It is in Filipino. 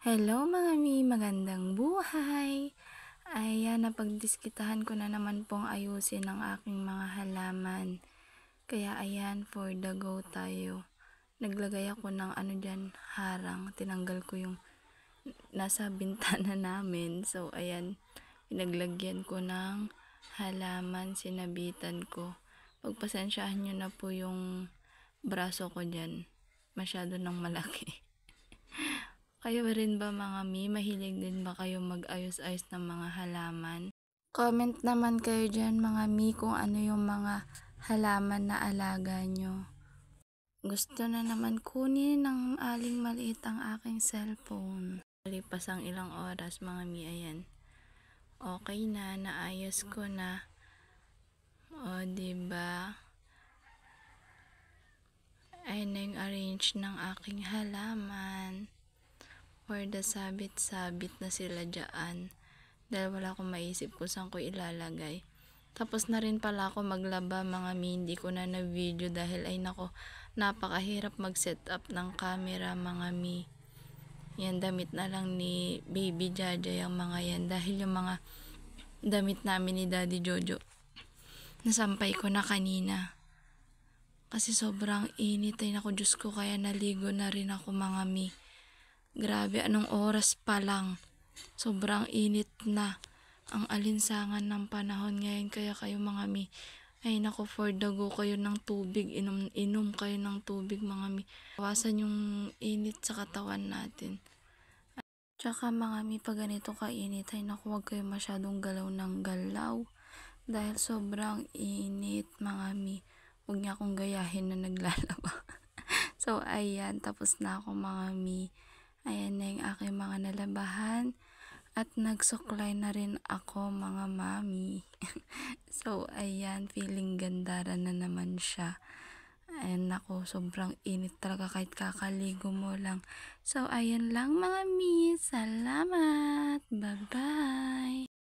Hello mga magandang buhay! Ayan, napagdiskitahan ko na naman pong ayusin ang aking mga halaman. Kaya ayan, for the go tayo. Naglagay ako ng dyan, harang. Tinanggal ko yung nasa bintana namin. So ayan, pinaglagyan ko ng halaman, sinabitan ko. Pagpasensyahan nyo na po yung braso ko dyan. Masyado nang malaki. Kayo rin ba mga mahilig din ba kayo mag-ayos-ayos ng mga halaman? Comment naman kayo dyan mga kung ano yung mga halaman na alaga nyo. Gusto na naman kunin ng aling maliit ang aking cellphone. Lipas ang ilang oras mga ayan. Okay na, naayos ko na. O diba? Ayan na yung arrange ng aking halaman. For the sabit-sabit na sila dyan. Dahil wala akong maisip kung saan ko ilalagay. Tapos na rin pala ako maglaba mga hindi ko na video dahil ay nako, napakahirap mag-set up ng camera mga Yan, damit na lang ni Baby Jaja yung mga yan. Dahil yung mga damit namin ni Daddy Jojo, nasampay ko na kanina. Kasi sobrang init ay nako, Diyos ko, kaya naligo na rin ako mga Grabe, anong oras pa lang. Sobrang init na ang alinsangan ng panahon ngayon. Kaya kayo mga ay nako, for the go kayo ng tubig. Inom kayo ng tubig mga Bawasan yung init sa katawan natin. Tsaka mga pag ganito kainit, ay naku, huwag kayo masyadong galaw ng galaw. Dahil sobrang init mga Huwag niya akong gayahin na naglalaba. So ayan, tapos na ako mga Ayan na yung aking mga nalabahan. At nagsuklay na rin ako mga mami. So ayan, feeling gandara na naman siya. Ayan ako, sobrang init talaga kahit kakaligo mo lang. So ayan lang mga salamat. Bye bye.